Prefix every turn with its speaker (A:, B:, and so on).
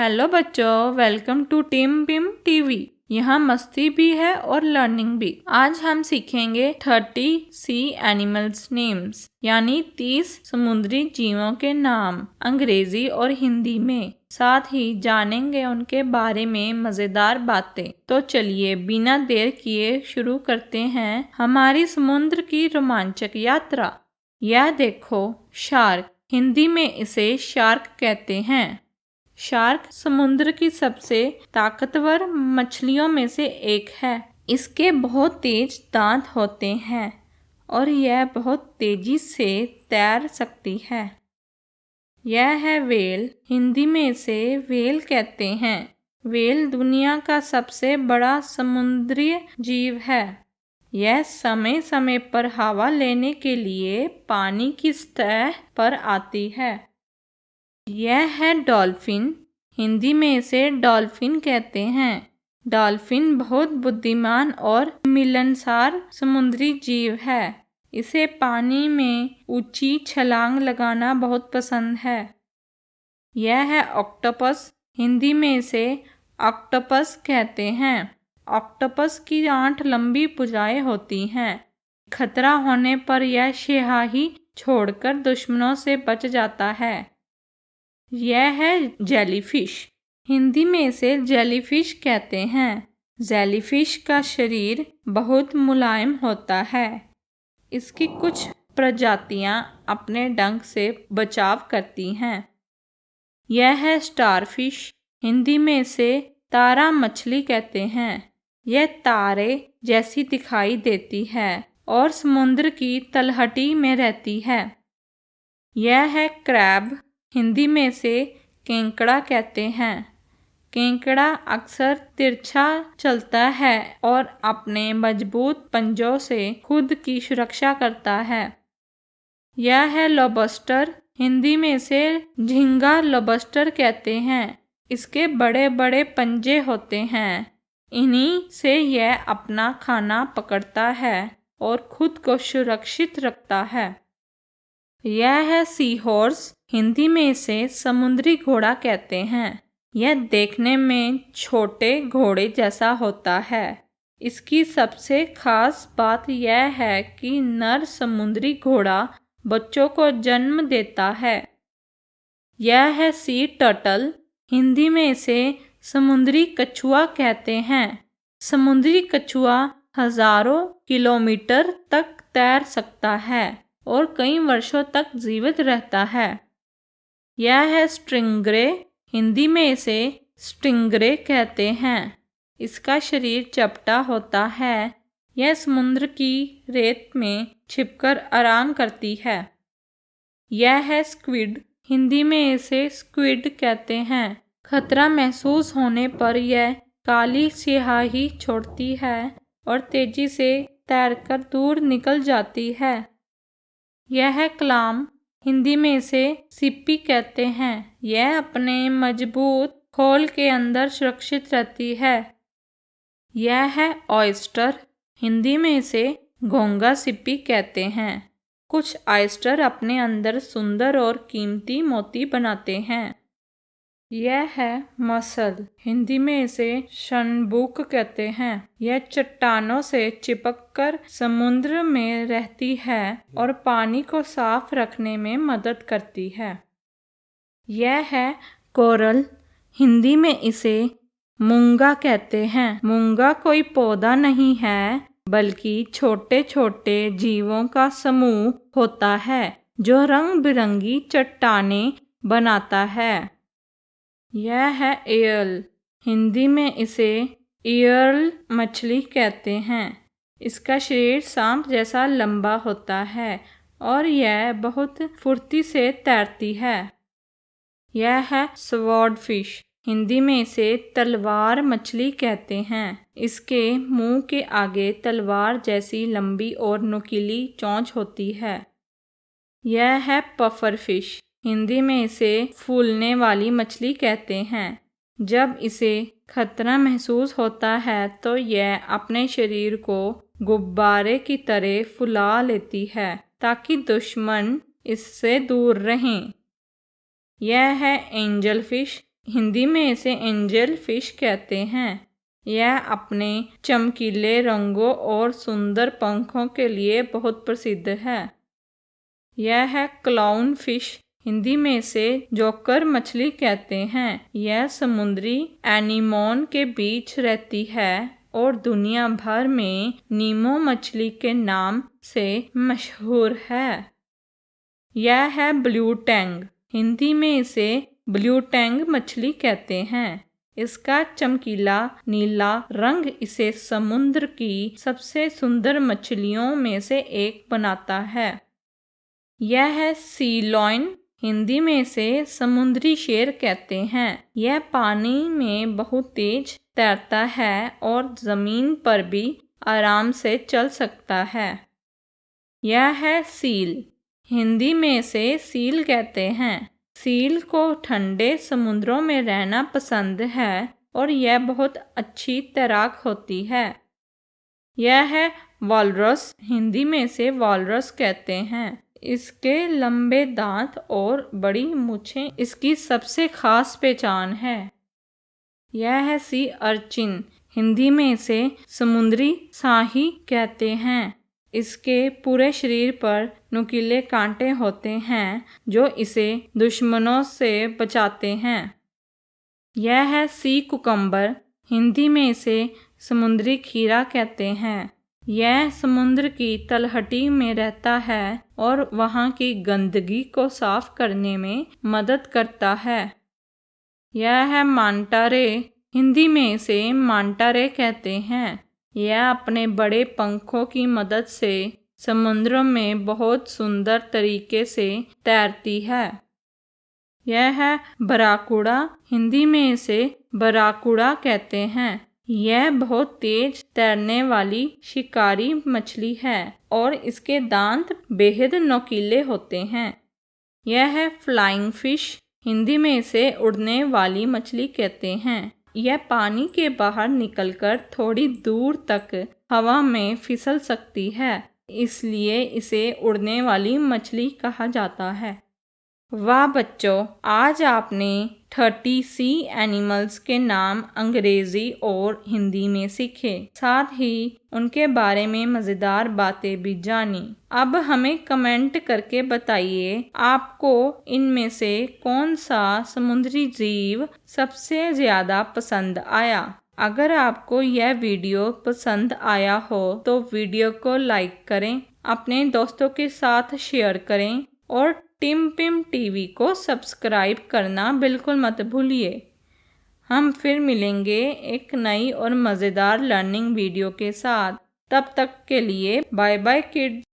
A: Hello बच्चों, welcome to team Pim TV. यहाँ मस्ती भी है और लर्निंग भी। आज हम सीखेंगे 30 सी एनिमल्स नेम्स, यानी 30 समुद्री जीवों के नाम अंग्रेजी और हिंदी में। साथ ही जानेंगे उनके बारे में मजेदार बातें। तो चलिए बिना देर किए शुरू करते हैं हमारी समुद्र की रोमांचक यात्रा। यह देखो शार्क, हिंदी में इसे शार्क कहते हैं। शार्क समुद्र की सबसे ताकतवर मछलियों में से एक है। इसके बहुत तेज दांत होते हैं और यह बहुत तेजी से तैर सकती है। यह है व्हेल, हिंदी में इसे व्हेल कहते हैं। व्हेल दुनिया का सबसे बड़ा समुद्री जीव है। यह समय समय पर हवा लेने के लिए पानी की सतह पर आती है। यह है डॉल्फिन, हिंदी में इसे डॉल्फिन कहते हैं। डॉल्फिन बहुत बुद्धिमान और मिलनसार समुद्री जीव है। इसे पानी में ऊंची छलांग लगाना बहुत पसंद है। यह है ऑक्टोपस, हिंदी में इसे ऑक्टोपस कहते हैं। ऑक्टोपस की 8 लंबी भुजाएं होती हैं। खतरा होने पर यह स्याही छोड़कर दुश्मनों से बच जाता है। यह है जेलीफिश, हिंदी में इसे जेलीफिश कहते हैं। जेलीफिश का शरीर बहुत मुलायम होता है। इसकी कुछ प्रजातियां अपने डंक से बचाव करती हैं। यह है स्टारफिश, हिंदी में इसे तारा मछली कहते हैं। यह तारे जैसी दिखाई देती है और समुद्र की तलहटी में रहती है। यह है क्रैब, हिंदी में इसे केंकड़ा कहते हैं। केंकड़ा अक्सर तिरछा चलता है और अपने मजबूत पंजों से खुद की सुरक्षा करता है। यह है लॉबस्टर, हिंदी में इसे झींगा लॉबस्टर कहते हैं। इसके बड़े बड़े पंजे होते हैं। इन्हीं से यह अपना खाना पकड़ता है और खुद को सुरक्षित रखता है। यह है सी हॉर्स, हिंदी में इसे समुद्री घोड़ा कहते हैं। यह देखने में छोटे घोड़े जैसा होता है। इसकी सबसे खास बात यह है कि नर समुद्री घोड़ा बच्चों को जन्म देता है। यह है सी टर्टल, हिंदी में इसे समुद्री कछुआ कहते हैं। समुद्री कछुआ हजारों किलोमीटर तक तैर सकता है और कई वर्षों तक जीवित रहता है। यह है स्टिंगरे, हिंदी में इसे स्टिंगरे कहते हैं। इसका शरीर चपटा होता है। यह समुद्र की रेत में छिपकर आराम करती है। यह है स्क्विड, हिंदी में इसे स्क्विड कहते हैं। खतरा महसूस होने पर यह काली स्याही छोड़ती है और तेजी से तैरकर दूर निकल जाती है। यह है क्लाम, हिंदी में इसे सिप्पी कहते हैं। यह अपने मजबूत खोल के अंदर सुरक्षित रहती है। यह है ऑयस्टर, हिंदी में इसे घोंगा सिप्पी कहते हैं। कुछ ऑयस्टर अपने अंदर सुंदर और कीमती मोती बनाते हैं। यह है मसल, हिंदी में इसे शनबूक कहते हैं। यह चट्टानों से चिपककर समुद्र में रहती है और पानी को साफ रखने में मदद करती है। यह है कोरल, हिंदी में इसे मूंगा कहते हैं। मूंगा कोई पौधा नहीं है, बल्कि छोटे छोटे जीवों का समूह होता है जो रंग बिरंगी चट्टानें बनाता है। यह है एयल, हिंदी में इसे ईयल मछली कहते हैं। इसका शरीर सांप जैसा लंबा होता है और यह बहुत फुर्ती से तैरती है। यह है स्वॉर्डफिश, हिंदी में इसे तलवार मछली कहते हैं। इसके मुंह के आगे तलवार जैसी लंबी और नुकीली चोंच होती है। यह है पफरफिश, हिंदी में इसे फूलने वाली मछली कहते हैं। जब इसे खतरा महसूस होता है तो यह अपने शरीर को गुब्बारे की तरह फुला लेती है ताकि दुश्मन इससे दूर रहें। यह है एंजल फिश, हिंदी में इसे एंजल फिश कहते हैं। यह अपने चमकीले रंगों और सुंदर पंखों के लिए बहुत प्रसिद्ध है। यह है क्लाउन फिश। हिंदी में इसे जोकर मछली कहते हैं। यह समुद्री एनीमोन के बीच रहती है और दुनिया भर में नीमो मछली के नाम से मशहूर है। यह है ब्लू टैंग। हिंदी में इसे ब्लू टैंग मछली कहते हैं। इसका चमकीला नीला रंग इसे समुद्र की सबसे सुंदर मछलियों में से एक बनाता है। यह है सी लॉयन। हिंदी में इसे समुद्री शेर कहते हैं। यह पानी में बहुत तेज तैरता है और जमीन पर भी आराम से चल सकता है। यह है सील। हिंदी में इसे सील कहते हैं। सील को ठंडे समुद्रों में रहना पसंद है और यह बहुत अच्छी तैराक होती है। यह है वॉलरस। हिंदी में इसे वॉलरस कहते हैं। इसके लंबे दांत और बड़ी मूछें इसकी सबसे खास पहचान है। यह है सी अर्चिन। हिंदी में इसे समुद्री साही कहते हैं। इसके पूरे शरीर पर नुकीले कांटे होते हैं जो इसे दुश्मनों से बचाते हैं। यह है सी कुकम्बर। हिंदी में इसे समुद्री खीरा कहते हैं। यह समुद्र की तलहटी में रहता है और वहाँ की गंदगी को साफ करने में मदद करता है। यह है मांटा रे। हिंदी में इसे मांटा रे कहते हैं। यह अपने बड़े पंखों की मदद से समुद्र में बहुत सुंदर तरीके से तैरती है। यह है बराकुड़ा। हिंदी में इसे बराकुड़ा कहते हैं। यह बहुत तेज तैरने वाली शिकारी मछली है और इसके दांत बेहद नुकीले होते हैं। यह है फ्लाइंग फिश। हिंदी में इसे उड़ने वाली मछली कहते हैं। यह पानी के बाहर निकलकर थोड़ी दूर तक हवा में फिसल सकती है, इसलिए इसे उड़ने वाली मछली कहा जाता है। वाह बच्चों, आज आपने 30 सी एनिमल्स के नाम अंग्रेजी और हिंदी में सीखे, साथ ही उनके बारे में मज़ेदार बातें भी जानी। अब हमें कमेंट करके बताइए आपको इनमें से कौन सा समुद्री जीव सबसे ज़्यादा पसंद आया। अगर आपको यह वीडियो पसंद आया हो तो वीडियो को लाइक करें, अपने दोस्तों के साथ शेयर करें और टिम पिम टीवी को सब्सक्राइब करना बिल्कुल मत भूलिए। हम फिर मिलेंगे एक नई और मज़ेदार लर्निंग वीडियो के साथ। तब तक के लिए बाय बाय किड्स।